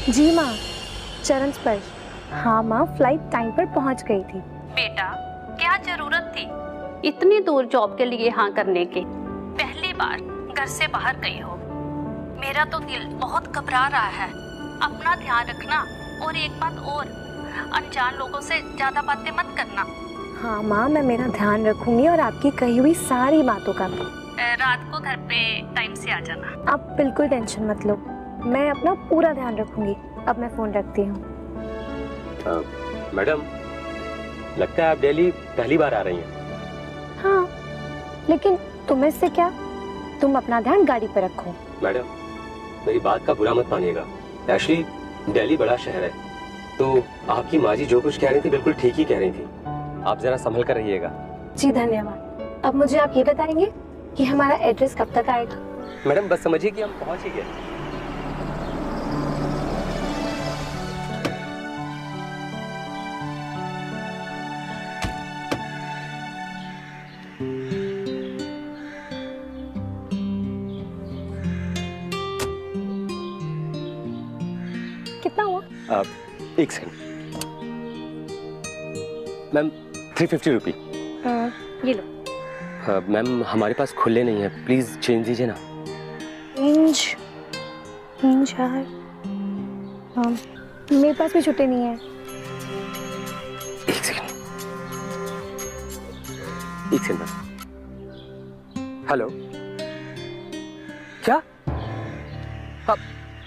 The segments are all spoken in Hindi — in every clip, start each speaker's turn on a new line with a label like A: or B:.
A: जी माँ, चरण स्पर्श। हाँ माँ, फ्लाइट टाइम पर पहुँच गई थी।
B: बेटा, क्या जरूरत थी इतनी दूर जॉब के लिए हाँ करने की? पहली बार घर से बाहर गई हो। मेरा तो दिल बहुत घबरा रहा है। अपना ध्यान रखना, और एक बात और, अनजान लोगों से ज्यादा बातें मत करना।
A: हाँ माँ, मैं मेरा ध्यान रखूंगी और आपकी कही हुई सारी बातों का भी।
B: रात को घर पे टाइम से आ जाना।
A: आप बिल्कुल टेंशन मत लो, मैं अपना पूरा ध्यान रखूंगी। अब मैं फोन रखती हूँ।
C: मैडम, लगता है आप दिल्ली पहली बार आ रही हैं।
A: हाँ, लेकिन तुम्हें से क्या? तुम अपना ध्यान गाड़ी पर रखो।
C: मैडम, मेरी बात का बुरा मत मानिएगा। एक्चुअली दिल्ली बड़ा शहर है, तो आपकी माँ जी जो कुछ कह रही थी बिल्कुल ठीक ही कह रही थी। आप जरा संभल कर रहिएगा।
A: जी धन्यवाद। अब मुझे आप ये बताएंगे कि हमारा एड्रेस कब तक आएगा?
C: मैडम, बस समझिए कि हम पहुंच ही गए।
A: कितना हुआ?
C: एक सेकंड मैम, 350 रुपी।
A: ये लो।
C: मैम, हमारे पास खुले नहीं है, प्लीज चेंज दीजिए ना।
A: चेंज है? मेरे पास भी छुट्टे नहीं है।
C: एक सेकंड मैम। हेलो, क्या? हाँ,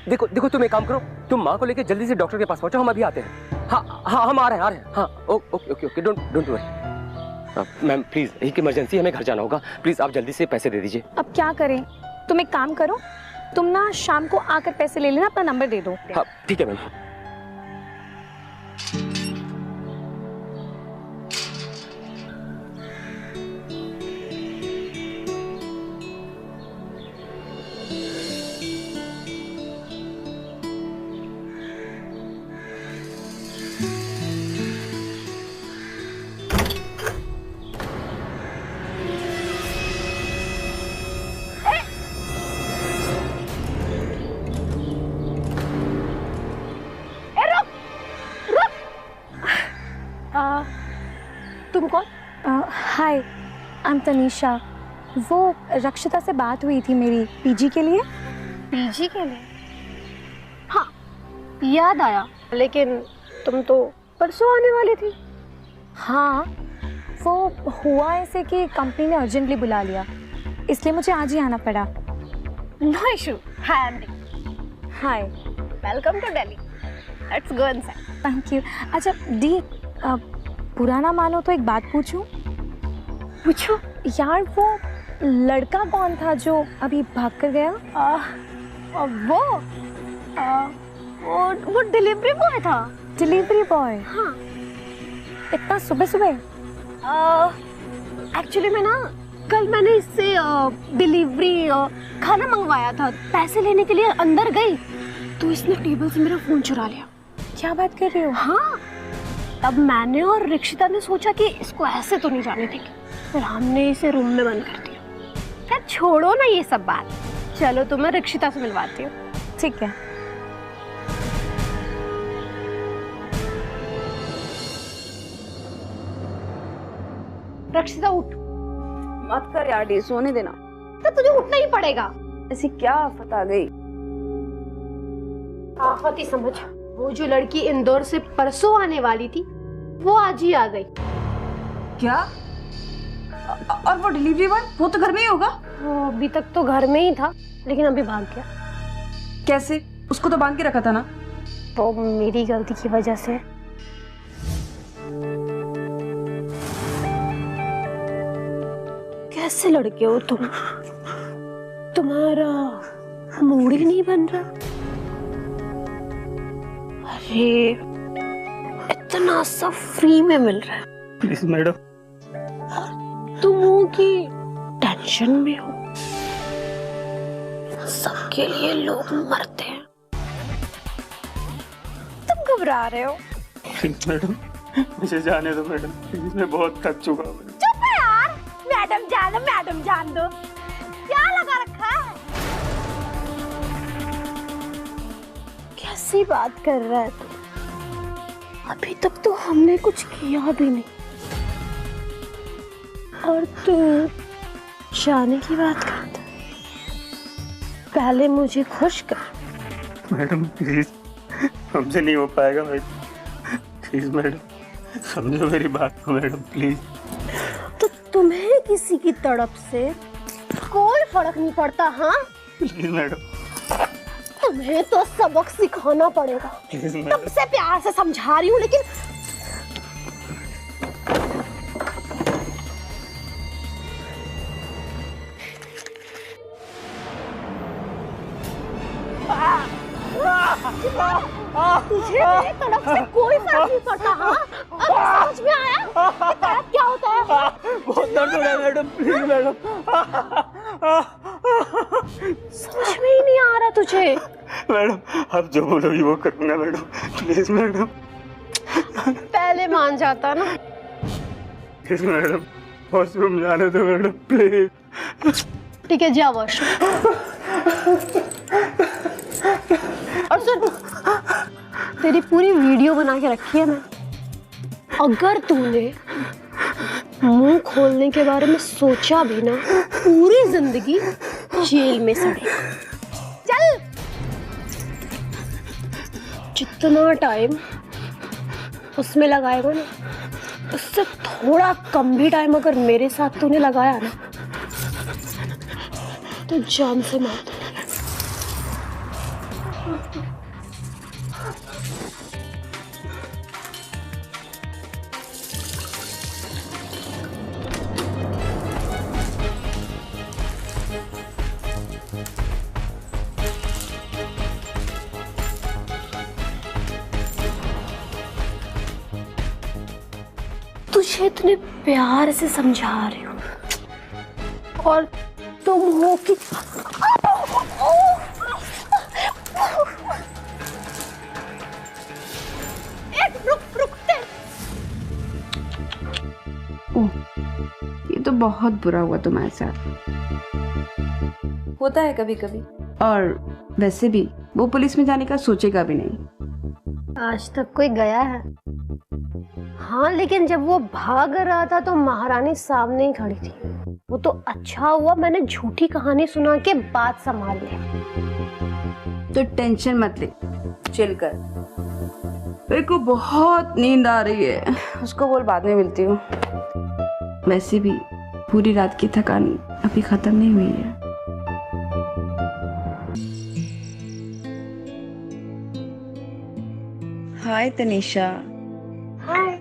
C: देखो तुम एक काम करो, तुम माँ को लेकर जल्दी से डॉक्टर के पास पहुंचो, हम अभी आते हैं। हाँ, हम आ रहे हैं। हाँ, okay, don't worry. Ma'am please, एक इमरजेंसी, हमें घर जाना होगा, प्लीज आप जल्दी से पैसे दे दीजिए।
A: अब क्या करें? तुम एक काम करो, तुम ना शाम को आकर पैसे ले लेना, अपना नंबर दे दो।
C: हाँ ठीक है मैम।
A: तुम कौन? हाय, आई एम तनीषा। वो रक्षिता से बात हुई थी मेरी पीजी के लिए।
D: पीजी के लिए? हाँ, याद आया, लेकिन तुम तो परसों आने वाली थी।
A: हाँ, वो हुआ ऐसे कि कंपनी ने अर्जेंटली बुला लिया, इसलिए मुझे आज ही आना पड़ा।
D: No issue. Hi aunty.
A: Hi,
D: welcome to Delhi. Let's go inside.
A: Thank you. अच्छा डी, पुराना मानो तो एक बात पूछूं?
D: पूछो
A: यार, वो लड़का कौन था जो अभी भाग कर गया?
D: वो डिलीवरी बॉय था।
A: Delivery boy?
D: हाँ।
A: इतना सुबह सुबह?
D: एक्चुअली मैं ना, कल मैंने इससे डिलीवरी खाना मंगवाया था, पैसे लेने के लिए अंदर गई तो इसने टेबल से मेरा फोन चुरा लिया।
A: क्या बात कर रही हो?
D: हाँ, तब मैंने और रक्षिता ने सोचा कि इसको ऐसे तो नहीं जाने देंगे, फिर हमने इसे रूम में बंद कर दिया। क्या, छोड़ो ना ये सब बात, चलो तुम्हें रक्षिता से मिलवाती हूँ।
A: ठीक है।
D: रक्षिता उठ।
E: मत कर यार डी, सोने देना।
D: तो तुझे उठना ही पड़ेगा।
E: ऐसी क्या आफत आ गई?
D: आफत ही समझ। वो जो लड़की इंदौर से परसों आने वाली थी वो आज ही आ गई।
E: क्या? और वो डिलीवरी बॉय, वो तो घर में ही होगा।
D: वो अभी तक तो घर में ही था लेकिन अभी भाग गया।
E: कैसे? उसको तो बांध के रखा था ना।
D: तो मेरी गलती की वजह से। कैसे लड़के हो तुम? तुम्हारा मूड ही नहीं बन रहा। अरे इतना सब फ्री में मिल रहा है।
F: Please madam.
D: तुम हो कि टेंशन में हो? सबके लिए लोग मरते हैं, तुम घबरा रहे हो।
F: प्लीज मैडम, मुझे जाने दो मैडम, प्लीज, मैं बहुत थक चुका हूँ।
D: चुप है यार। मैडम जान दो, क्या लगा रखा है? कैसी बात कर रहा है तू? अभी तक तो हमने कुछ किया भी नहीं और तू जाने की बात करता। पहले मुझे खुश कर।
F: मैडम प्लीज, हमसे नहीं हो पाएगा मैडम, प्लीज मैडम, समझो मेरी बात को मैडम, प्लीज।
D: तो तुम्हें किसी की तड़प से कोई फर्क नहीं पड़ता? हाँ
F: प्लीज मैडम,
D: तुम्हें तो सबक सिखाना पड़ेगा।
F: Please madam.
D: तुमसे प्यार से समझा रही हूँ लेकिन तुझे मेरी तरफ से कोई फर्क नहीं पड़ता। हाँ अब समझ में आया कि तड़प क्या होता है?
F: बहुत दर्द हो रहा है मैडम, प्लीज मैडम।
D: समझ में ही नहीं आ रहा तुझे?
F: मैडम आप जो बोलोगी वो करूँगा मैडम, प्लीज मैडम।
D: पहले मान जाता ना।
F: प्लीज मैडम, वॉशरूम जाने दो मैडम, प्लीज।
D: ठीक है जा वॉशरूम। और सुन, तेरी पूरी वीडियो बना के रखी है मैं। अगर तूने मुंह खोलने के बारे में सोचा भी ना, पूरी जिंदगी जेल में सड़ेगा। चल। जितना टाइम उसमें लगाएगा ना, उससे थोड़ा कम भी टाइम अगर मेरे साथ तूने लगाया ना, तो जान से मार दूंगी। तुझे इतने प्यार से समझा रही हूँ और तुम हो कि
E: ये तो बहुत बुरा हुआ तुम्हारे साथ। होता है कभी कभी। और वैसे भी वो पुलिस में जाने का सोचेगा भी नहीं।
D: आज तक कोई गया है? हाँ लेकिन जब वो भाग रहा था तो महारानी सामने ही खड़ी थी। वो तो अच्छा हुआ मैंने झूठी कहानी सुना के बात संभाल लिया।
E: तो टेंशन मत ले, चिल कर। मेरे को बहुत नींद आ रही है, उसको बोल बाद में मिलती हूँ। वैसे भी पूरी रात की थकान अभी खत्म नहीं हुई है। हाय तनीषा।
D: हाय।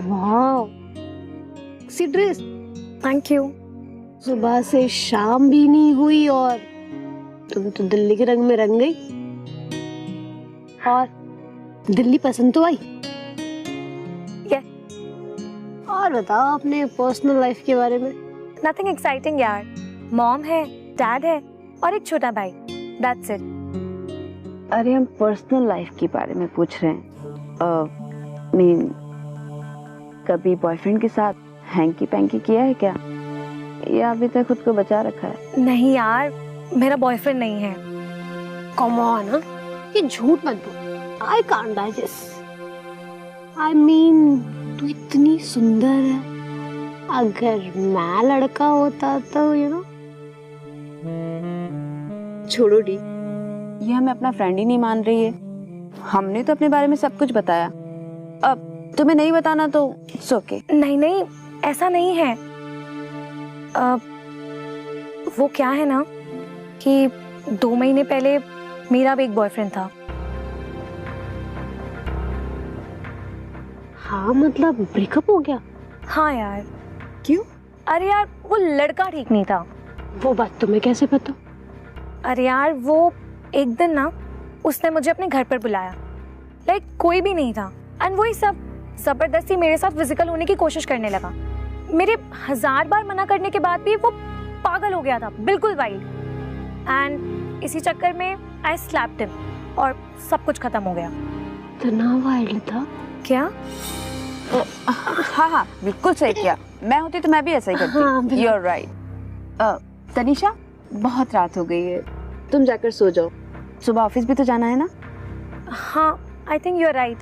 D: वाह, सी ड्रेस।
A: Thank you.
D: सुबह से शाम भी नहीं हुई और तुम तो दिल्ली के रंग में रंग गई। और दिल्ली पसंद तो आई?
A: Yeah.
D: और बताओ अपने पर्सनल लाइफ के बारे में।
A: नथिंग एक्साइटिंग यार। मॉम है, डैड है और एक छोटा भाई। That's it.
E: अरे हम पर्सनल लाइफ के बारे में पूछ रहे हैं। मीन कभी बॉयफ्रेंड के साथ हैंकी पैंकी किया है क्या, या अभी तक खुद को बचा रखा है?
A: नहीं यार, मेरा बॉयफ्रेंड नहीं है।
D: कम ऑन, ये झूठ मत बोल। I can't digest. I mean तू इतनी सुंदर है, अगर मैं लड़का होता तो
E: छोड़ो डी, ये हमें अपना फ्रेंड ही नहीं मान रही है। हमने तो अपने बारे में सब कुछ बताया, अब तुम्हें नहीं बताना तो इट्स ओके।
A: नहीं नहीं, ऐसा नहीं है। वो क्या है ना कि 2 महीने पहले मेरा भी एक बॉयफ्रेंड था।
D: हाँ मतलब ब्रेकअप हो गया?
A: हाँ यार।
E: क्यों?
A: अरे यार वो लड़का ठीक नहीं था।
D: वो बात तुम्हें कैसे पता?
A: अरे यार वो एक दिन ना उसने मुझे अपने घर पर बुलाया, लाइक कोई भी नहीं था, एंड वही सब जबरदस्ती मेरे साथ फिजिकल होने की कोशिश करने लगा। मेरे 1000 बार मना करने के बाद भी वो पागल हो गया था, बिल्कुल वाइल्ड, एंड इसी चक्कर में आई स्लैप्ड हिम और सब कुछ खत्म हो गया।
D: इतना वाइल्ड था
A: क्या?
E: हाँ बिल्कुल सही किया। मैं होती तो मैं भी ऐसा ही करती।
D: हाँ, बिल्कुल।
E: You're right। तनीषा, बहुत रात हो गई है, तुम जाकर सो जाओ, सुबह ऑफिस भी तो जाना है ना।
A: हाँ, I think you are right.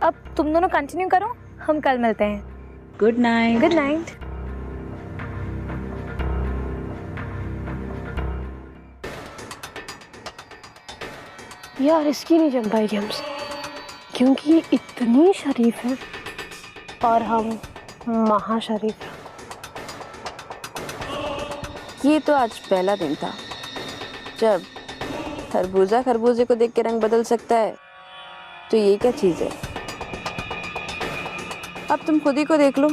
A: अब तुम दोनों कंटिन्यू करो, हम कल मिलते हैं।
E: Good night.
A: Good night.
D: यार, इसकी नहीं जम पाएगी हमसे, क्योंकि ये इतनी शरीफ है और हम महाशरीफ हैं।
E: ये तो आज पहला दिन था जब खरबूजा खरबूजे को देख के रंग बदल सकता है, तो ये क्या चीज है। अब तुम खुद ही को देख लो,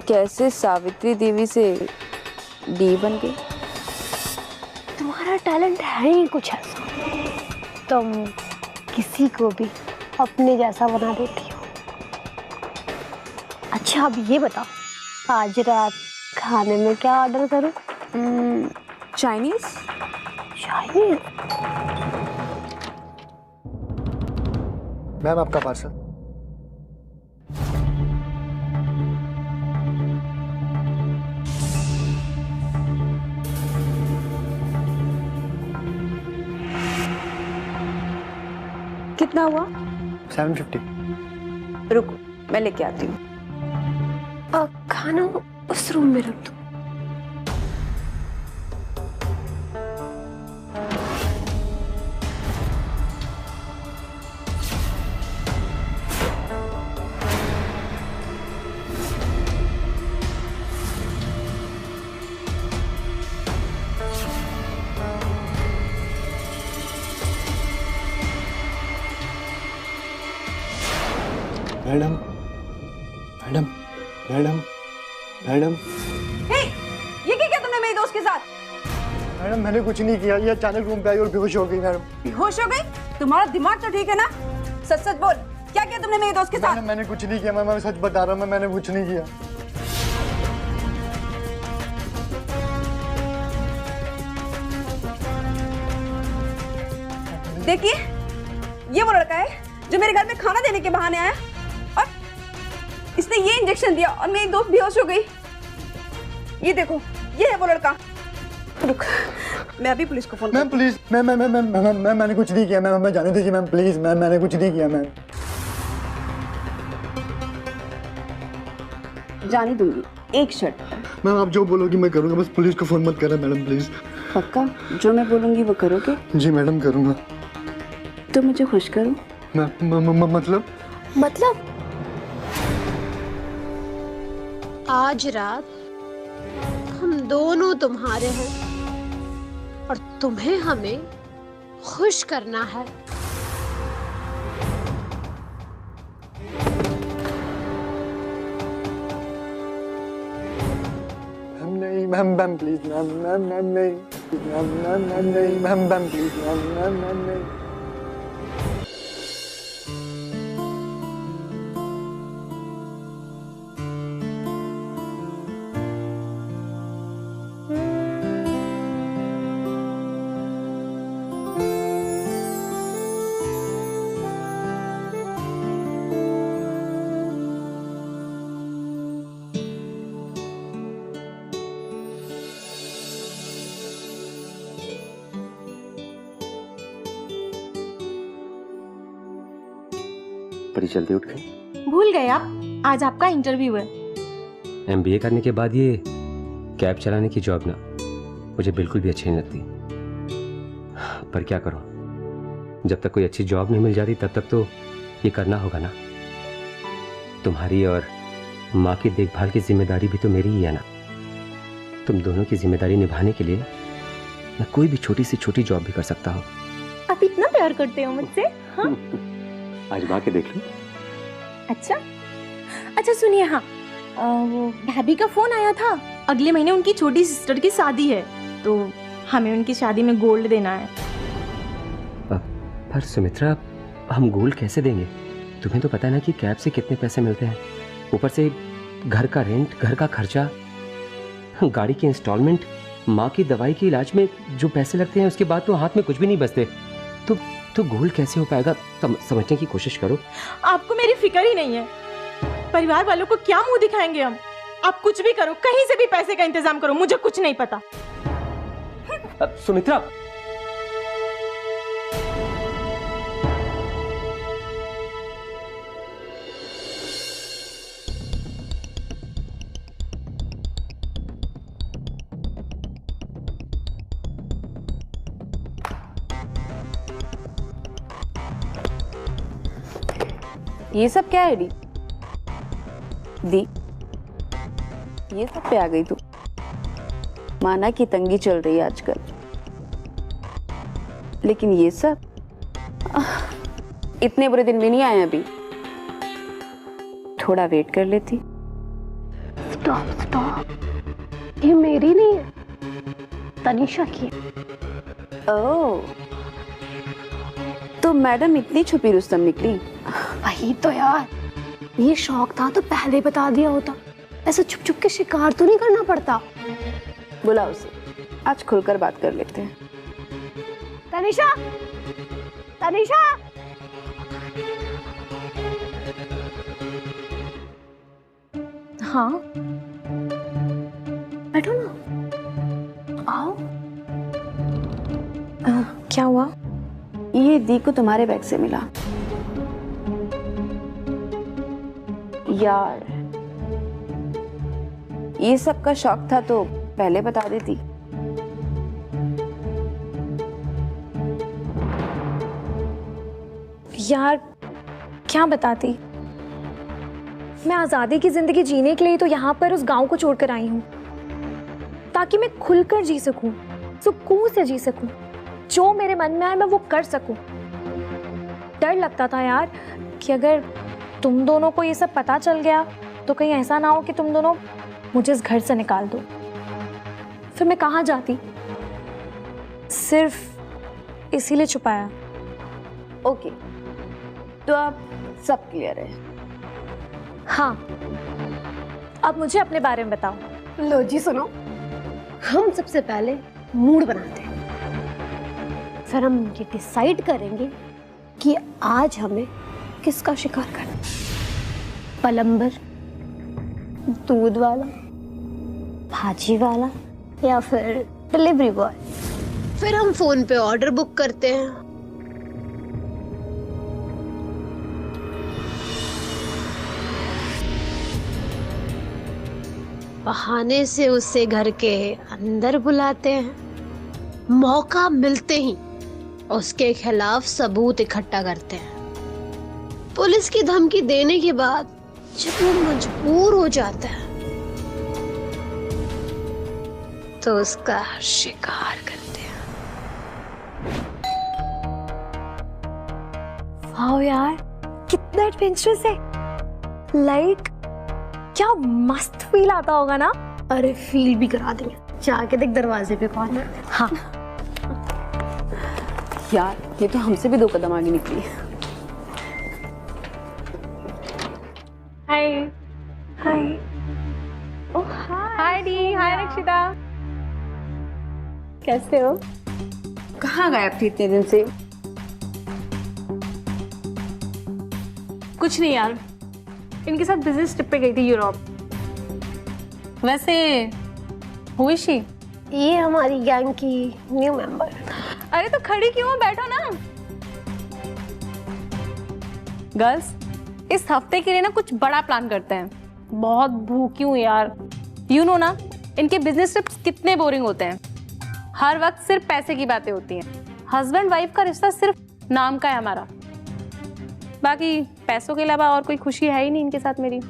E: कैसे सावित्री देवी से डी बन गई।
D: तुम्हारा टैलेंट है ही कुछ ऐसा, तुम किसी को भी अपने जैसा बना देती हो। अच्छा अब ये बताओ, आज रात खाने में क्या ऑर्डर करूं?
E: चाइनीज।
D: चाइनीज?
G: मैम आपका पार्सल।
E: कितना हुआ?
G: 750।
E: रुको मैं लेके आती हूँ।
D: खाना उस रूम में रख दो।
G: Madam madam madam madam.
E: ये क्या किया तुमने मेरे दोस्त के साथ?
G: मैडम मैंने कुछ नहीं किया, ये अचानक रूम पे आई और बेहोश हो गई। मैडम
E: बेहोश हो गई? तुम्हारा दिमाग तो ठीक है ना? सच सच बोल, क्या किया तुमने मेरे दोस्त के साथ?
G: मैडम मैंने कुछ नहीं किया, मैं सच बता रहा हूँ, मैंने कुछ नहीं किया।
E: देखिए, ये वो लड़का है जो मेरे घर में खाना देने के बहाने आया और इसने ये इंजेक्शन दिया और मेरी दोस्त बेहोश हो गई। ये देखो, ये है वो लड़का। रुक, मैं अभी पुलिस को फोन
G: मैम प्लीज, मैंने कुछ नहीं किया मैम, मैं जाने दीजिए मैम प्लीज। मैंने कुछ नहीं किया मैम।
E: जाने दूंगी, एक शर्त।
G: मैम आप जो बोलोगी मैं करूँगा, बस पुलिस को फोन मत करना मैडम प्लीज।
E: पक्का? जो मैं बोलूंगी वो करोगे?
G: जी मैडम करूँगा।
E: तो मुझे खुश करो।
G: मतलब
D: आज रात हम दोनों तुम्हारे हैं और तुम्हें हमें खुश करना है।
G: नहीं मैम प्लीज, मैम नहीं, मैम नहीं, मैम प्लीज, मैम नहीं।
C: बड़ी जल्दी उठ गई।
H: भूल गए आप, आज आपका इंटरव्यू है।
C: MBA करने के बाद ये कैब चलाने की जॉब ना मुझे बिल्कुल भी अच्छी नहीं लगती। पर क्या करूं, जब तक कोई अच्छी जॉब नहीं मिल जाती तब तक तो ये करना होगा ना। तुम्हारी और माँ की देखभाल की जिम्मेदारी भी तो मेरी ही है ना। तुम दोनों की जिम्मेदारी निभाने के लिए मैं कोई भी छोटी से छोटी जॉब भी कर सकता हूँ।
H: आप इतना प्यार करते हो मुझसे? हाँ?
C: आज माँ के देख लो।
H: अच्छा अच्छा सुनिए, हाँ वो भाभी का फोन आया था, अगले महीने उनकी छोटी सिस्टर की शादी है, तो हमें उनकी शादी में गोल्ड देना है।
C: पर सुमित्रा, हम गोल्ड कैसे देंगे? तुम्हें तो पता है ना कि कैब से कितने पैसे मिलते हैं, ऊपर से घर का रेंट, घर का खर्चा, गाड़ी की इंस्टॉलमेंट, माँ की दवाई के इलाज में जो पैसे लगते हैं, उसके बाद तो हाथ में कुछ भी नहीं बचते। तो गोल्ड कैसे हो पाएगा? समझने की कोशिश करो।
H: आपको मेरी फिक्र ही नहीं है। परिवार वालों को क्या मुंह दिखाएंगे हम? आप कुछ भी करो, कहीं से भी पैसे का इंतजाम करो, मुझे कुछ नहीं पता।
C: सुमित्रा,
E: ये सब क्या है दी? ये सब पे आ गई तू? माना की तंगी चल रही है आजकल, लेकिन ये सब इतने बुरे दिन में नहीं आए अभी। थोड़ा वेट कर लेती।
D: स्टॉप, ये मेरी नहीं है, तनिषा की।
E: ओह, तो मैडम इतनी छुपी रुस्तम निकली।
D: वही तो यार, ये शौक था तो पहले बता दिया होता, ऐसा छुप छुप के शिकार तो नहीं करना पड़ता।
E: बुला उसे, आज खुलकर बात कर लेते हैं।
D: तनिषा, तनिषा,
A: हाँ
D: बैठो ना, आओ।
A: क्या हुआ?
E: ये दी को तुम्हारे बैग से मिला। यार, ये सब का शौक था तो पहले बता देती।
A: यार क्या बताती, मैं आज़ादी की जिंदगी जीने के लिए तो यहाँ पर उस गांव को छोड़कर आई हूँ, ताकि मैं खुलकर जी सकूं, सुकून से जी सकूं, जो मेरे मन में आए मैं वो कर सकूं। डर लगता था यार कि अगर तुम दोनों को ये सब पता चल गया तो कहीं ऐसा ना हो कि तुम दोनों मुझे इस घर से निकाल दो, फिर मैं कहाँ जाती। सिर्फ इसीलिए छुपाया।
E: ओके, तो अब सब क्लियर है।
A: हाँ, अब मुझे अपने बारे में बताओ।
D: लो जी सुनो, हम सबसे पहले मूड बनाते हैं, फिर हम ये डिसाइड करेंगे कि आज हमें किसका शिकार करना, पलंबर, दूध वाला, भाजी वाला या फिर डिलीवरी बॉय। फिर हम फोन पे ऑर्डर बुक करते हैं। बहाने से उसे घर के अंदर बुलाते हैं, मौका मिलते ही उसके खिलाफ सबूत इकट्ठा करते हैं। पुलिस की धमकी देने के बाद जब वो मजबूर हो जाता है तो उसका शिकार करते हैं।
A: वाओ यार, कितना एडवेंचरस है। लाइक क्या मस्त फील आता होगा ना।
D: अरे फील भी करा देंगे, जाके देख दरवाजे पे कौन है।
A: हाँ
E: यार, ये तो हमसे भी 2 कदम आगे निकली।
A: हाय हाय। ओह
H: हाय डी, हाय रक्षिता,
A: कैसे हो?
E: कहाँ गायब थी इतने दिन से?
H: कुछ नहीं यार, इनके साथ बिजनेस ट्रिप पे गई थी यूरोप। वैसे हु इज शी?
D: ये हमारी गैंग की न्यू मेंबर।
H: अरे तो खड़ी क्यों हो, बैठो ना। गर्ल्स, इस हफ्ते के लिए ना कुछ बड़ा प्लान करते हैं। बहुत भूखी हूँ यार। यू नो ना, इनके बिजनेस ट्रिप्स कितने बोरिंग होते हैं। हर वक्त सिर्फ पैसे की बातें होती हैं।
B: हस्बैंड वाइफ का रिश्ता सिर्फ नाम का है हमारा, बाकी पैसों के अलावा और कोई खुशी है ही नहीं इनके साथ मेरी।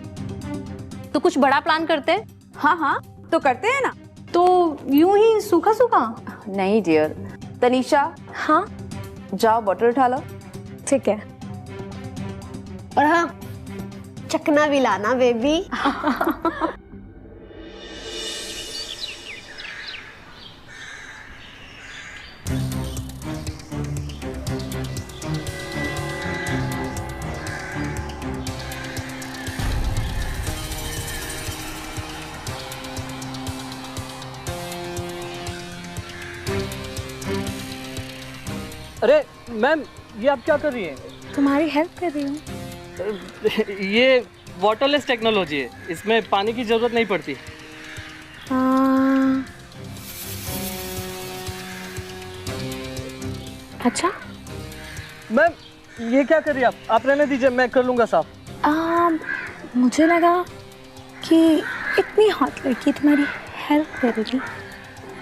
B: तो कुछ बड़ा प्लान करते हैं।
E: हाँ हाँ तो करते हैं ना।
B: तो यूं ही सूखा सूखा?
E: नहीं डियर। तनीषा,
A: हाँ
E: जाओ बॉटल उठा लो।
A: ठीक है।
D: और हाँ, चकना भी लाना बेबी।
I: अरे मैम, ये आप क्या कर रही हैं?
A: तुम्हारी हेल्प कर रही हूँ।
I: ये वाटरलेस टेक्नोलॉजी है, इसमें पानी की जरूरत नहीं पड़ती।
A: अच्छा
I: मैम ये क्या कर रही हैं आप रहने दीजिए, मैं कर लूँगा साफ।
A: मुझे लगा कि इतनी हॉट लड़की तुम्हारी हेल्प करेगी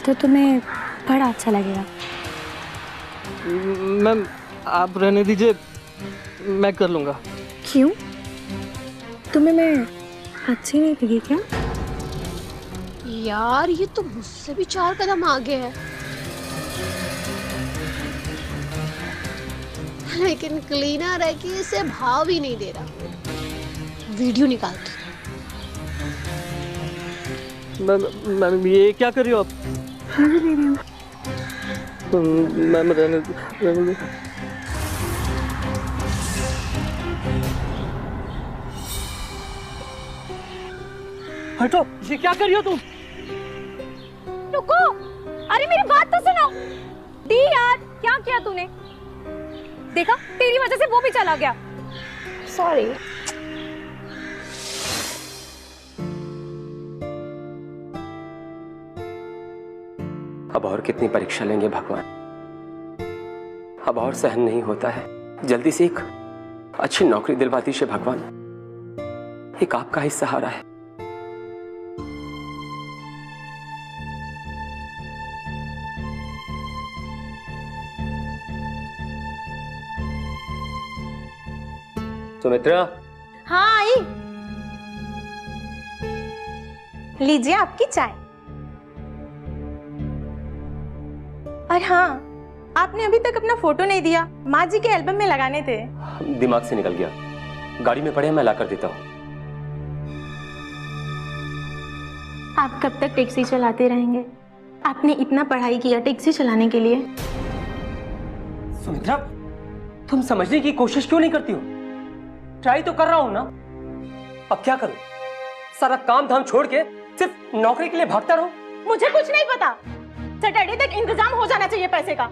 A: तो तुम्हें बड़ा अच्छा लगेगा।
I: मैम आप रहने दीजिए, मैं कर लूँगा।
A: क्यों? तुम्हें मैं अच्छी नहीं लगी क्या?
D: यार ये तो मुझसे भी 4 कदम आगे है, लेकिन क्लीनर है कि इसे भाव ही नहीं दे रहा। वीडियो निकालती।
I: मैम ये क्या कर रही हो आप? मैम रहने दो। हटो, ये क्या कर रही हो तुम?
A: रुको, अरे मेरी बात तो सुनो। दी यार, क्या किया तूने? देखा, तेरी वजह से वो भी चला गया। सॉरी।
C: अब और कितनी परीक्षा लेंगे भगवान? अब और सहन नहीं होता है। जल्दी से एक अच्छी नौकरी दिलवा दीजिए भगवान। एक आपका ही सहारा है। सुमित्रा।
H: हाँ आई। लीजिए आपकी चाय। और हाँ, आपने अभी तक अपना फोटो नहीं दिया, माँ जी के एल्बम में लगाने थे।
C: दिमाग से निकल गया, गाड़ी में पड़े हैं, मैं ला कर देता हूँ।
H: आप कब तक टैक्सी चलाते रहेंगे? आपने इतना पढ़ाई किया टैक्सी चलाने के लिए।
C: सुमित्रा, तुम समझने की कोशिश क्यों नहीं करती हो? ट्राई तो कर रहा हूं ना। अब क्या करूं? सारा काम धाम छोड़ के सिर्फ नौकरी के लिए भागता रहूं?
H: मुझे कुछ नहीं पता। सैटरडे तक इंतजाम हो जाना चाहिए पैसे का।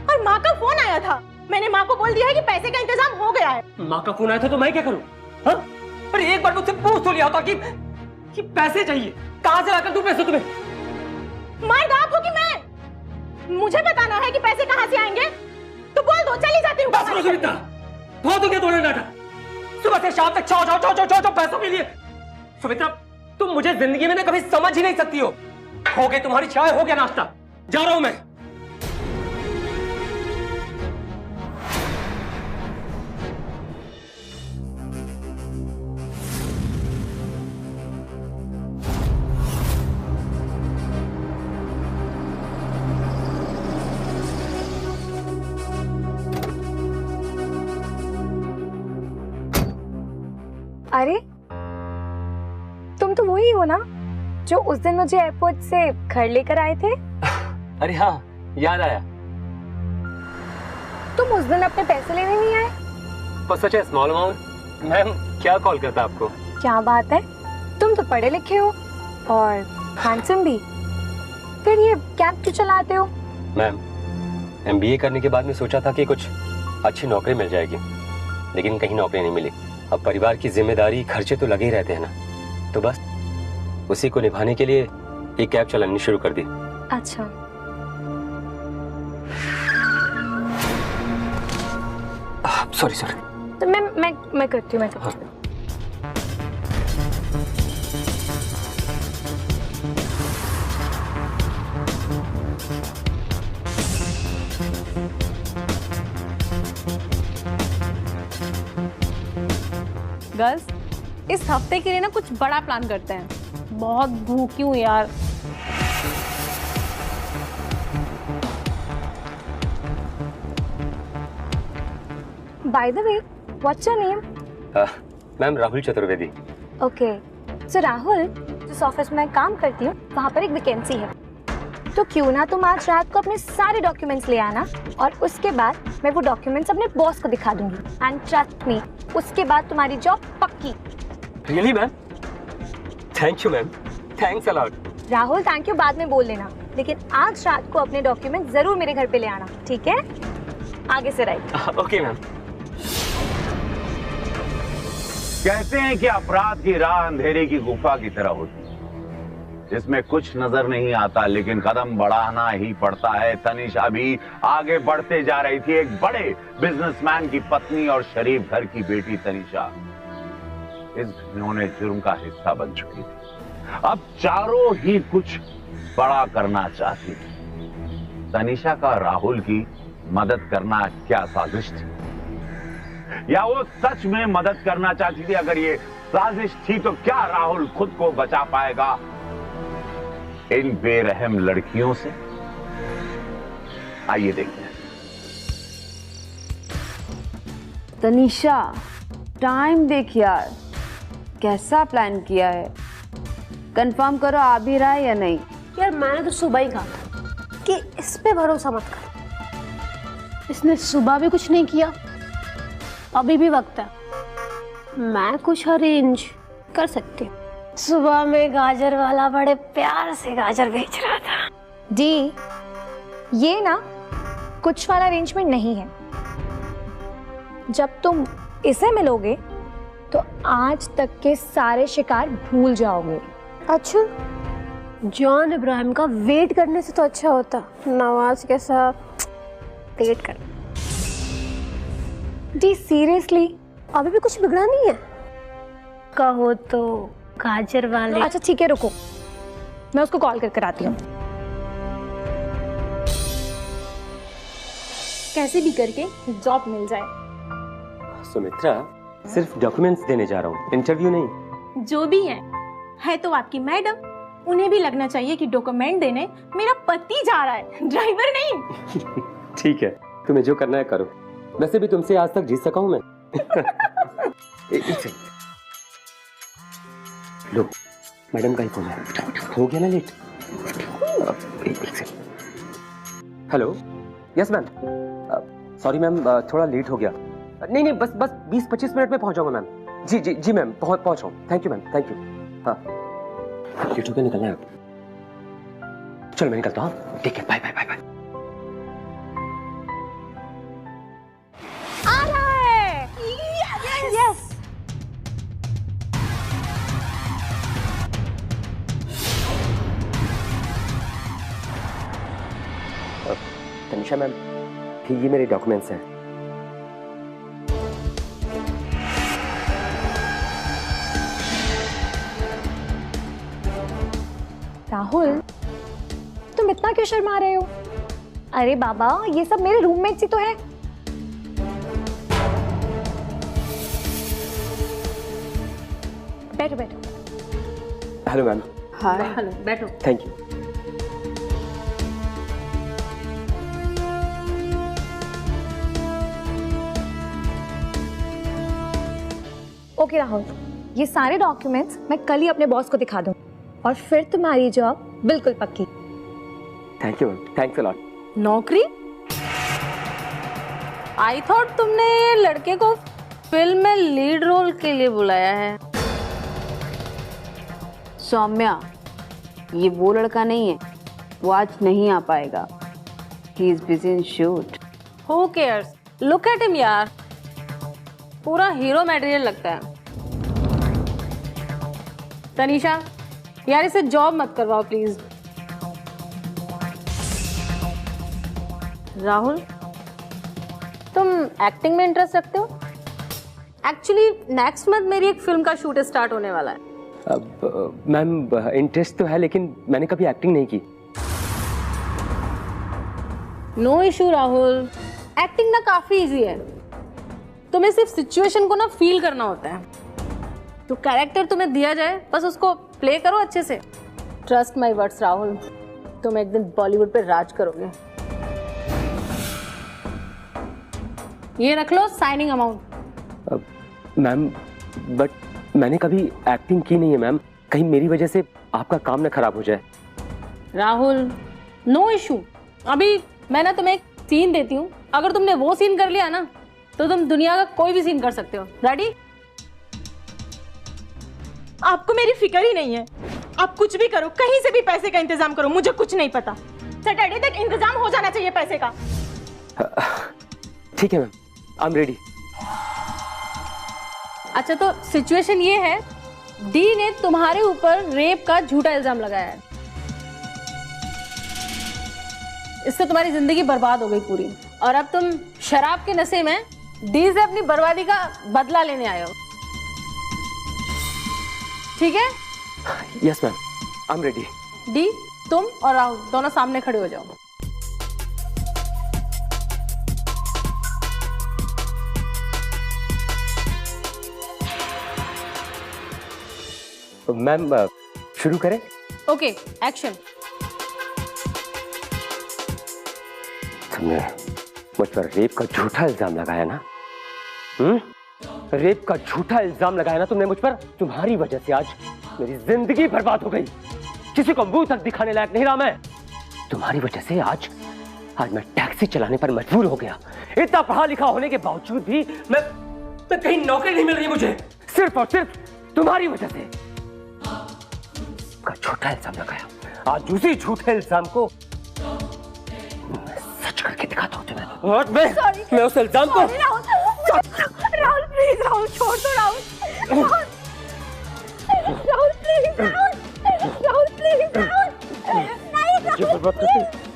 H: और माँ का फोन आया था, मैंने माँ को बोल दिया है कि पैसे का इंतजाम हो गया है।
C: माँ का फोन आया था तो मैं क्या करूं? हाँ? अरे एक बार मुझसे पूछ तो लिया होता कि पैसे चाहिए, कहां से लाकर दूं पैसे तुम्हें?
H: मर्द आप हो कि मैं? मुझे बताना है कि पैसे कहाँ से आएंगे तो बोल दो, चली जाती हूँ।
C: बस करो सुमित्रा, बहुत हो गया तुम्हारा नाटक। सुबह से शाम तक चाओ चाओ चाओ चाओ चाओ पैसों के लिए। सुमित्रा, तुम मुझे जिंदगी में ना कभी समझ ही नहीं सकती हो। हो गई तुम्हारी चाय, हो गया नाश्ता, जा रहा हूं मैं।
A: अरे तुम तो वही हो ना जो उस दिन मुझे एयरपोर्ट से घर लेकर आए थे?
C: अरे हाँ, याद आया।
A: तुम उस दिन अपने पैसे लेने नहीं आए?
C: पर सच है, स्मॉल अमाउंट। मैम क्या कॉल करता आपको?
A: क्या बात है, तुम तो पढ़े लिखे हो और हैंडसम भी, फिर ये कैब क्यों चलाते हो?
C: मैम, MBA करने के बाद में सोचा था कि कुछ अच्छी नौकरी मिल जाएगी, लेकिन कहीं नौकरी नहीं मिली। अब परिवार की जिम्मेदारी, खर्चे तो लगे ही रहते हैं ना, तो बस उसी को निभाने के लिए एक कैब चलानी शुरू कर दी।
A: अच्छा,
C: सॉरी सॉरी।
A: तो मैं करती हूँ, मैं करती हूँ।
H: गर्ल्स, इस हफ्ते के लिए ना कुछ बड़ा प्लान करते हैं। बहुत भूखी हूँ यार।
A: By the way, what's your name?
C: Ma'am Rahul Chaturvedi.
A: Okay. So Rahul, जिस ऑफिस में मैं काम करती हूँ वहाँ पर एक वैकेंसी है, तो क्यों ना तुम आज रात को अपने सारे डॉक्यूमेंट्स ले आना और उसके बाद मैं वो डॉक्यूमेंट्स अपने बॉस को दिखा दूंगी। एंड ट्रस्ट मी, उसके बाद तुम्हारी जॉब पक्की।
C: Really ma'am? Thank you ma'am, thanks a lot.
A: Rahul, thank you बाद में बोल लेना, लेकिन आज रात को अपने डॉक्यूमेंट जरूर मेरे घर पे ले आना, ठीक है? आगे से राइट।
C: Okay ma'am.
J: कहते हैं कि अपराध की राह अंधेरे की गुफा की तरह होती है, जिसमें कुछ नजर नहीं आता लेकिन कदम बढ़ाना ही पड़ता है। तनिषा भी आगे बढ़ते जा रही थी। एक बड़े बिजनेसमैन की पत्नी और शरीफ घर की बेटी तनिषा इस घिनौने जुर्म का हिस्सा बन चुकी थी। अब चारों ही कुछ बड़ा करना चाहती थी। तनिषा का राहुल की मदद करना क्या साजिश थी, या वो सच में मदद करना चाहती थी? अगर ये साजिश थी तो क्या राहुल खुद को बचा पाएगा इन बेरहम लड़कियों से? आइए देखते हैं।
E: तनिषा, टाइम देख यार, कैसा प्लान किया है? कंफर्म करो आ भी रहा है या नहीं?
D: यार मैंने तो सुबह ही कहा था कि इस पे भरोसा मत कर। इसने सुबह भी कुछ नहीं किया, अभी भी वक्त है। मैं कुछ अरेंज कर सकती हूँ। सुबह में गाजर वाला बड़े प्यार से गाजर बेच रहा था।
A: डी, ये ना कुछ वाला अरेंजमेंट नहीं है। जब तुम इसे मिलोगे तो आज तक के सारे शिकार भूल जाओगे।
D: अच्छा, जॉन इब्राहिम का वेट करने से तो अच्छा होता नवाज के साथ डेट कर।
A: D seriously?
D: अभी भी कुछ बिगड़ा नहीं है? कहो तो गाजर वाले।
A: अच्छा ठीक है, रुको, मैं उसको कॉल करके आती हूँ।
H: कैसे भी करके जॉब मिल जाए।
C: सुमित्रा, सिर्फ डॉक्यूमेंट्स देने जा रहा हूँ, इंटरव्यू नहीं।
H: जो भी है तो आपकी मैडम। उन्हें भी लगना चाहिए कि डॉक्यूमेंट देने मेरा पति जा रहा है, ड्राइवर नहीं।
C: ठीक है, तुम्हें जो करना है करो। वैसे भी तुमसे आज तक जीत सका हूं मैं। लो, मैडम का ही फोन है। हो गया ना late? Hello, yes ma'am. Sorry ma'am, थोड़ा लेट हो गया। नहीं बस 20-25 मिनट में पहुंच जाऊंगा मैम। जी मैम, पहुंच रहा हूँ। Thank you ma'am, thank you. हाँ, लेट होकर निकलना है अब। चलो मैं निकलता हूँ। ठीक है, bye bye bye bye. Tanisha ma'am, ये मेरे डॉक्यूमेंट्स हैं।
A: राहुल, तुम इतना क्यों शर्मा रहे हो? अरे बाबा, ये सब मेरे रूममेट्स ही तो है। बैठो बैठो।
C: Hello ma'am.
E: हाय।
B: हेलो, बैठो।
C: Thank you.
A: ओके राहुल, ये सारे डॉक्यूमेंट्स मैं कल ही अपने बॉस को दिखा दूँ और फिर तुम्हारी जॉब बिल्कुल पक्की।
C: Thank you ma'am, thanks a lot.
H: नौकरी? आई थॉट तुमने लड़के को फिल्म में लीड रोल के लिए बुलाया है।
E: सौम्या, ये वो लड़का नहीं है, वो आज नहीं आ पाएगा। He is busy in shoot.
H: Who cares? Look at him यार, पूरा हीरो मटेरियल लगता है। तनिषा, यार इसे जॉब मत करवाओ प्लीज। राहुल, तुम एक्टिंग में इंटरेस्ट रखते हो? एक्चुअली नेक्स्ट मंथ मेरी एक फिल्म का शूट स्टार्ट होने वाला है।
C: मैम, इंटरेस्ट तो है लेकिन मैंने कभी एक्टिंग नहीं की।
H: नो इशू राहुल, एक्टिंग ना काफी इजी है। तुम्हें सिर्फ सिचुएशन को ना फील करना होता है।
B: जो कैरेक्टर तुम्हें दिया जाए बस उसको प्ले करो अच्छे से। ट्रस्ट माय वर्ड्स राहुल, तुम एक दिन बॉलीवुड पे राज करोगे। ये रख लो साइनिंग अमाउंट।
C: मैम बट मैंने कभी एक्टिंग की नहीं है मैम, कहीं मेरी वजह से आपका काम ना खराब हो जाए।
B: राहुल नो इशू, अभी मैं ना तुम्हें एक सीन देती हूँ, अगर तुमने वो सीन कर लिया ना तो तुम दुनिया का कोई भी सीन कर सकते हो। रेडी?
H: आपको मेरी फिक्र ही नहीं है। आप कुछ भी करो, कहीं से भी पैसे का इंतजाम करो, मुझे कुछ नहीं पता। सैटरडे तक इंतजाम हो जाना चाहिए पैसे का।
C: ठीक है मैम, आई एम रेडी।
B: अच्छा तो सिचुएशन ये है, डी ने तुम्हारे ऊपर रेप का झूठा इल्जाम लगाया है। इससे तुम्हारी जिंदगी बर्बाद हो गई पूरी, और अब तुम शराब के नशे में डी से अपनी बर्बादी का बदला लेने आए हो। ठीक है?
C: Yes ma'am, I am ready.
B: D, तुम और राहुल दोनों सामने खड़े हो जाओ।
C: मैम शुरू करें?
B: Okay, action.
C: तुमने मुझ पर रेप का झूठा इल्जाम लगाया ना? रेप का झूठा इल्जाम लगाया ना तुमने मुझ पर? तुम्हारी वजह से आज मेरी जिंदगी बर्बाद हो गई, किसी को मुंह तक दिखाने लायक नहीं रहा मैं। तुम्हारी वजह से आज मैं टैक्सी चलाने पर मजबूर हो गया। इतना पढ़ा लिखा होने के बावजूद भी मैं कहीं नौकरी नहीं मिल रही मुझे, सिर्फ और सिर्फ तुम्हारी वजह से। का झूठा इल्जाम लगाया, आज उसी झूठे इल्जाम को सच करके दिखाता हूं तुम्हें। और मैं उस इल्जाम को
A: राहुल प्लीज, राहुल छोड़ दो। राहुल प्लीज, राहुल प्लीज,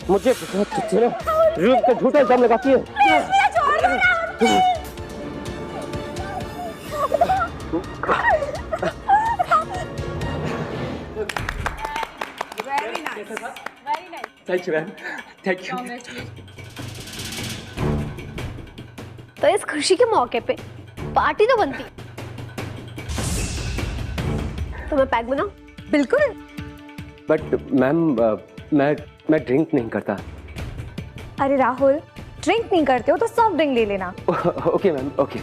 C: मुझे रेप का झूठा इल्जाम लगाती है। Thank you ma'am, thank you.
D: तो इस खुशी के मौके पे पार्टी तो बनती। तो मैं पैक बनाऊं?
A: बिल्कुल।
C: बट मैम मैं ड्रिंक नहीं करता।
A: अरे राहुल, ड्रिंक नहीं करते हो तो सॉफ्ट ड्रिंक ले लेना।
C: Okay ma'am, okay.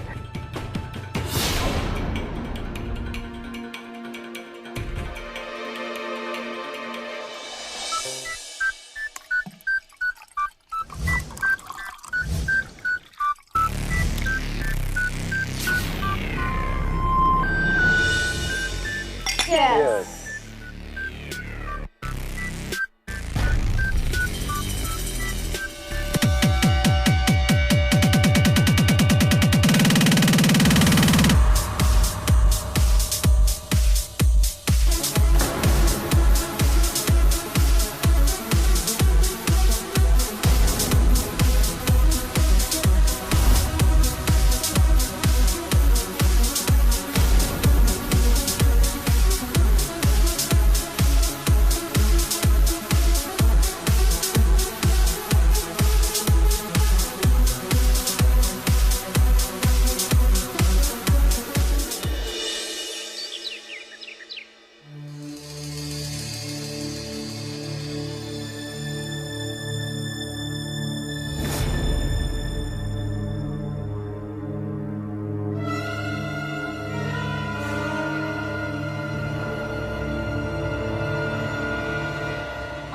D: Yes.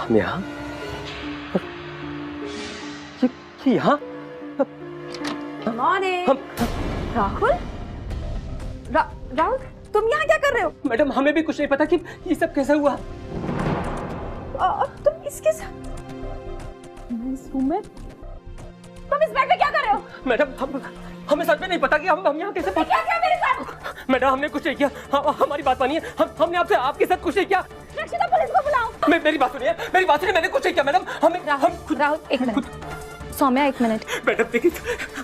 C: हम यहाँ यहाँ
A: राहुल, राहुल तुम यहाँ क्या कर रहे हो?
C: मैडम हमें भी कुछ नहीं पता कि ये सब कैसा हुआ।
A: तुम इसके साथ इस रूम में, तुम इस बेड में क्या कर रहे हो?
C: मैडम हमें सच में नहीं पता कि हम यहाँ कैसे
A: क्या किया मेरे साथ?
C: मैडम हमने कुछ नहीं किया, हमारी बात मानिए, हमने आपके साथ कुछ नहीं किया।
A: रक्षिता, पुलिस को बुलाओ।
C: मेरी बात सुनिए, मैंने कुछ नहीं किया मैडम।
A: राहुल एक मिनट, सौम्या एक मिनट।
C: मैडम देखिए,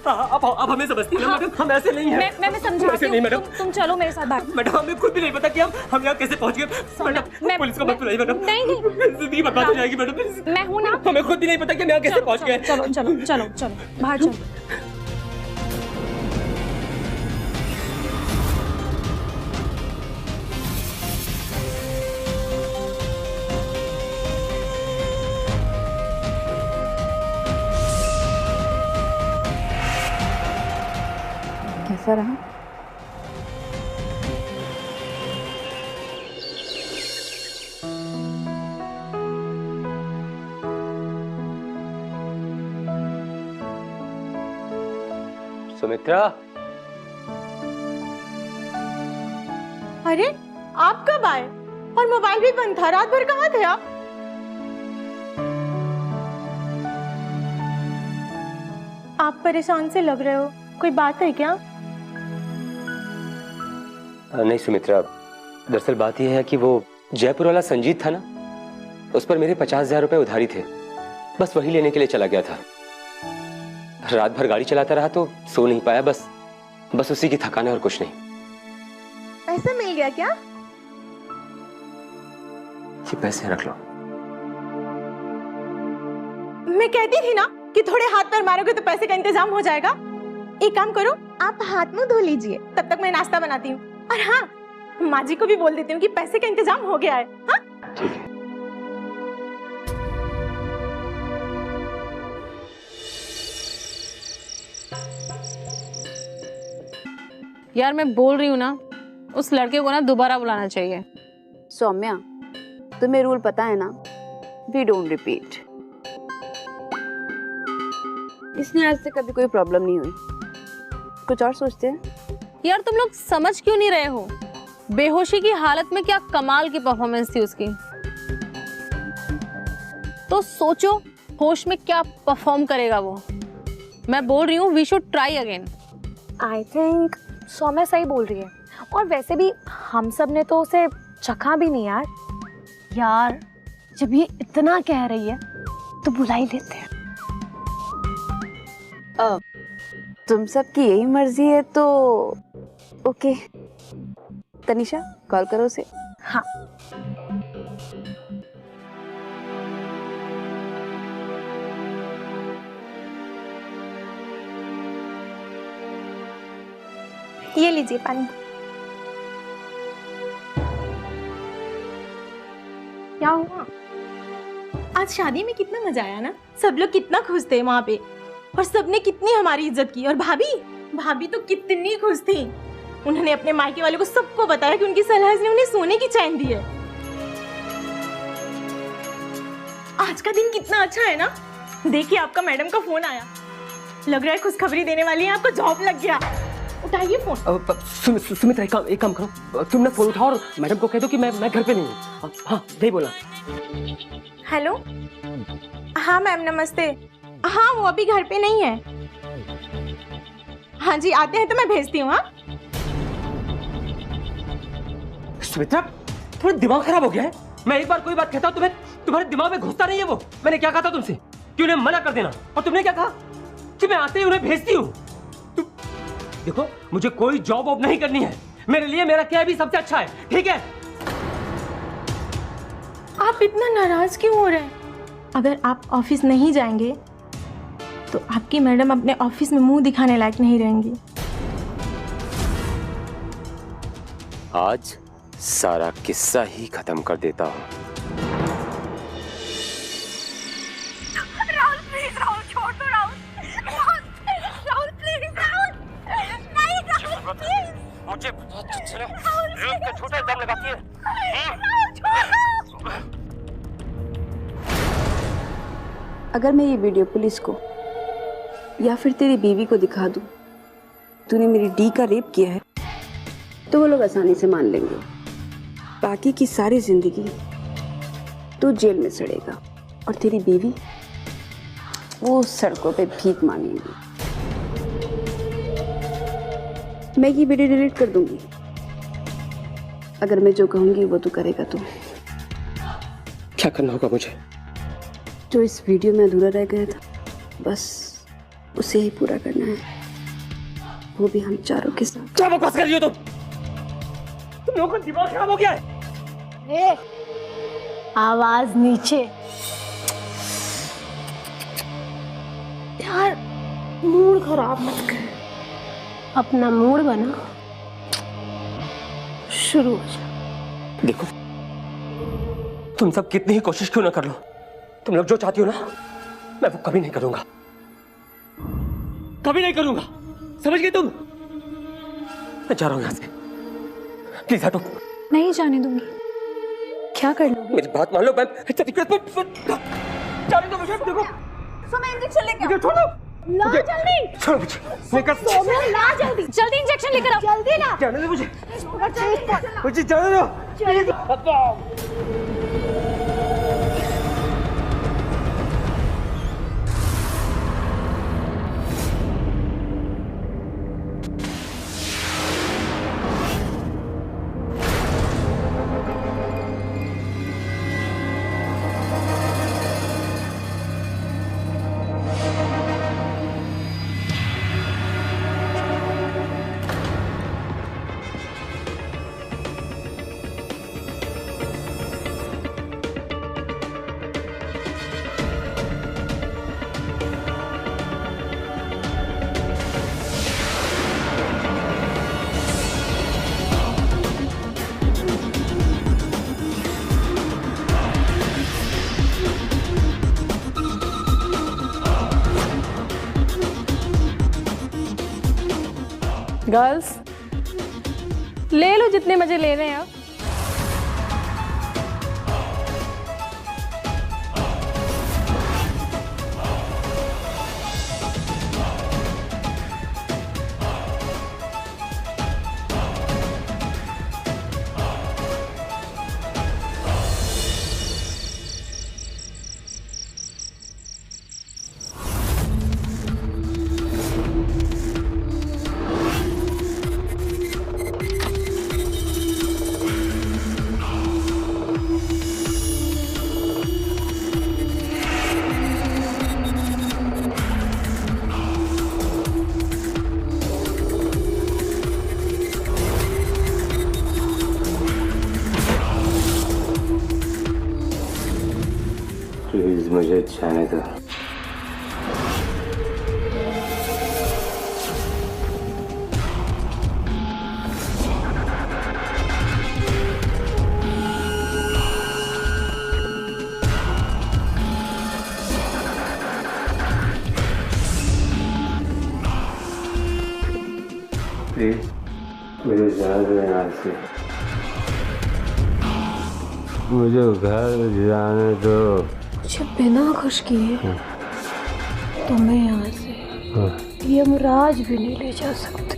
C: अब हमें समझती है मैडम, हम ऐसे नहीं हैं।
A: मैं समझाती हूँ, मैडम तुम चलो मेरे साथ बाहर।
C: मैडम हमें खुद भी नहीं पता कि हम यहाँ कैसे पहुँच गए। मैडम पुलिस को मत बुलाइए मैडम।
A: नहीं
C: जिंदगी बर्बाद हो जाएगी मैडम।
A: मैं हूँ ना।
C: हमें खुद भी नहीं पता कि हम यहाँ कैसे पहुँच गए।
A: चलो चलो चलो चलो बाहर चलो।
E: कैसा रहा?
C: सुमित्रा,
H: अरे आप कब आए? और मोबाइल भी बंद था, रात भर कहाँ थे आप? आप परेशान से लग रहे हो, कोई बात है क्या?
C: नहीं सुमित्रा, दरअसल बात यह है कि वो जयपुर वाला संजीत था ना, उस पर मेरे 50,000 रुपए उधारी थे। बस वही लेने के लिए चला गया था। रात भर गाड़ी चलाता रहा तो सो नहीं पाया, बस उसी की थकान है और कुछ नहीं।
H: पैसा मिल गया क्या?
C: ये पैसे रख लो।
H: मैं कहती थी ना कि थोड़े हाथ पैर मारोगे तो पैसे का इंतजाम हो जाएगा। एक काम करो, आप हाथ मुंह धो लीजिए, तब तक मैं नाश्ता बनाती हूँ। और हाँ, माँ जी को भी बोल देती हूँ कि पैसे का इंतजाम हो गया है। हाँ?
C: ठीक है।
K: यार मैं बोल रही हूँ ना, उस लड़के को ना दोबारा बुलाना चाहिए।
E: सौम्या, तुम्हें रूल पता है ना, वी डोंट रिपीट। इसलिए आज से कभी कोई प्रॉब्लम नहीं हुई। कुछ और सोचते हैं?
K: यार तुम लोग समझ क्यों नहीं रहे हो? बेहोशी की हालत में क्या कमाल की परफॉर्मेंस थी उसकी। तो सोचो होश में क्या परफॉर्म करेगा वो। मैं बोल रही हूँ we should try again.
A: I think Saumya सही बोल रही है। और वैसे भी हम सब ने तो उसे चखा भी नहीं यार।
D: यार जब ये इतना कह रही है तो बुला ही लेते हैं।
E: तुम सबकी यही मर्जी है तो ओके। तनिषा, कॉल करो उसे।
A: हाँ।
H: ये लीजिए पानी। क्या हुआ? आज शादी में कितना मजा आया ना, सब लोग कितना खुश थे वहाँ पे, और सबने कितनी हमारी इज्जत की। और भाभी तो कितनी खुश थी। उन्होंने अपने मायके वालों को सबको बताया कि उनकी सलहज ने उन्हें सोने की चैन दी है। आज का दिन कितना अच्छा है ना। देखिए आपका मैडम का फोन आया, लग रहा है खुशखबरी देने वाली है, आपको जॉब लग गया। उठाइए फोन।
C: सुमित्रा, एक काम करो, तुम ना फोन उठाओ और मैडम को कह दो कि मैं घर पे नहीं हूँ। हाँ, नहीं बोला।
H: हेलो, हाँ मैम नमस्ते। हाँ वो अभी घर पे नहीं है। हाँ जी, आते हैं तो मैं भेजती हूँ। हाँ
C: सुमित्रा, थोड़ा दिमाग खराब हो गया है। मैं एक बार कोई बात कहता हूँ तुम्हारे दिमाग में घुसता नहीं है वो। मैंने क्या कहा था तुमसे कि उन्हें मना कर देना, और तुमने क्या कहा कि मैं आते ही उन्हें भेजती हूँ। देखो, मुझे कोई जॉब वॉब नहीं करनी है। मेरे लिए मेरा क्या भी सबसे अच्छा है, ठीक है?
H: आप इतना नाराज क्यों हो रहे हैं? अगर आप ऑफिस नहीं जाएंगे तो आपकी मैडम अपने ऑफिस में मुंह दिखाने लायक नहीं रहेंगी।
C: आज सारा किस्सा ही खत्म कर देता हूँ।
A: राहुल प्लीज, राहुल छोड़ दो। राहुल प्लीज, राहुल नहीं, राहुल प्लीज।
C: मुझे रेत के छोटे दम लगाती है।
A: राहुल छोड़ दो।
E: अगर मैं ये वीडियो पुलिस को या फिर तेरी बीवी को दिखा दूं तूने मेरी डी का रेप किया है, तो वो लोग आसानी से मान लेंगे। बाकी की सारी जिंदगी तू जेल में सड़ेगा और तेरी बीवी वो सड़कों पे भीख मांगेंगी। मैं ये वीडियो डिलीट कर दूंगी। अगर मैं जो कहूंगी वो तू करेगा। तू
C: क्या करना होगा मुझे?
E: जो इस वीडियो में अधूरा रह गया था, बस उसे ही पूरा करना है, वो भी हम चारों के साथ।
C: क्या बकवास कर रही हो तुम? लोगों का दिमाग खराब हो गया है।
D: ए, आवाज नीचे। यार मूड खराब मत कर, अपना मूड बना, शुरू हो जा।
C: देखो, तुम सब कितनी ही कोशिश क्यों ना कर लो, तुम लोग जो चाहती हो ना, मैं वो कभी नहीं करूंगा, कभी नहीं करूंगा। समझ गई तुम? मैं जा रहा हूँ यहाँ से, प्लीज हटो।
A: नहीं जाने दूंगी। क्या कर लोगे?
C: मेरी बात मान लो मैम, जाने दो मुझे। देखो
H: मैं इंजेक्शन लेके
C: मुझे छोड़ो,
H: ला जल्दी।
C: छोड़ो मुझे,
H: ला जल्दी जल्दी इंजेक्शन लेकर आओ। जल्दी ला।
C: जाने दो मुझे जाने दो।
K: गर्ल्स ले लो जितने मजे ले रहे हैं।
C: प्लीज मुझे जाने दो। प्लीज मुझे जाने दो यहाँ से, मुझे घर जाने दो।
D: मुझे बिना खुश किए तुम्हें यहाँ से यमराज भी नहीं ले जा सकते।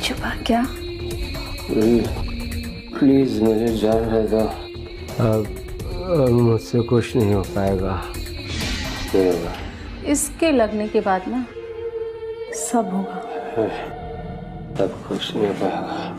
E: छुपा क्या?
C: प्लीज मुझे जाने दो। अब मुझसे कुछ नहीं हो पाएगा।
K: इसके लगने के बाद ना सब होगा।
C: अब कुछ नहीं हो पाएगा।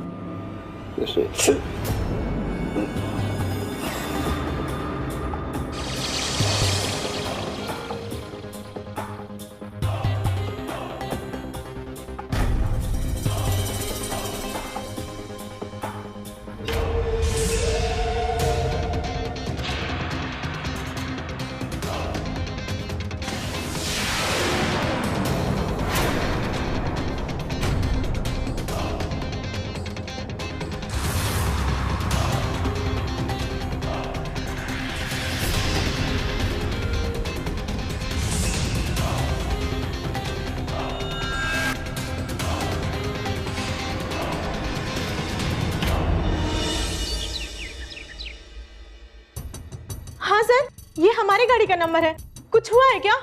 H: हाँ सर, ये हमारी गाड़ी का नंबर है। कुछ हुआ है क्या?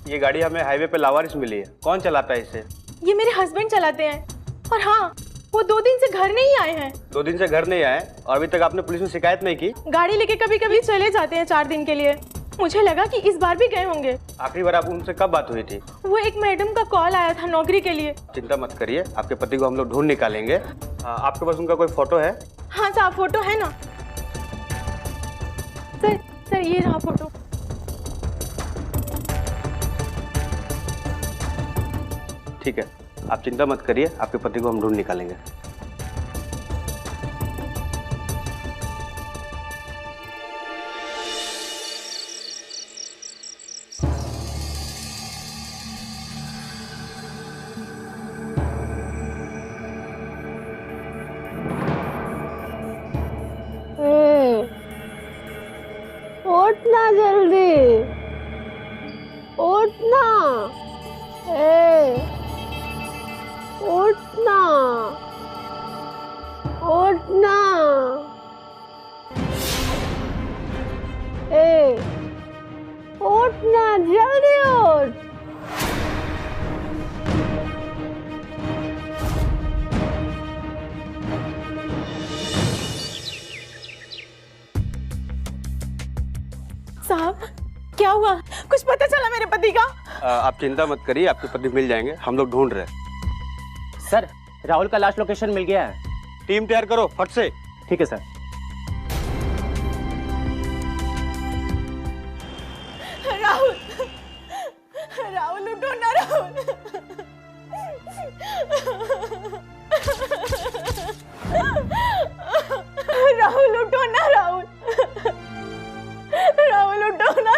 F: ये गाड़ी हमें हाईवे पे लावारिस मिली है। कौन चलाता है इसे?
H: ये मेरे हस्बैंड चलाते हैं। और हाँ, वो 2 दिन से घर नहीं आए हैं।
F: 2 दिन से घर नहीं आए और अभी तक आपने पुलिस में शिकायत नहीं की?
H: गाड़ी लेके कभी कभी चले जाते हैं 4 दिन के लिए। मुझे लगा कि इस बार भी गए होंगे।
F: आखिरी बार आप उनसे कब बात हुई थी?
H: वो एक मैडम का कॉल आया था नौकरी के लिए।
F: चिंता मत करिए, आपके पति को हम लोग ढूंढ निकालेंगे। आपके पास उनका कोई फोटो है?
H: हाँ साहब, फोटो है ना। सर ये रहा फोटो।
F: ठीक है, आप चिंता मत करिए, आपके पति को हम ढूंढ निकालेंगे।
D: उठना जल्दी, उठना, उठना।
H: कुछ पता चला मेरे पति का?
L: आप चिंता मत करिए, आपके पति मिल जाएंगे, हम लोग ढूंढ रहे हैं।
M: सर राहुल का लास्ट लोकेशन मिल गया है।
L: टीम तैयार करो फट से।
M: ठीक है सर।
H: राहुल, राहुल उठो ना राहुल। राहुल उठो ना राहुल। राहुल उठो ना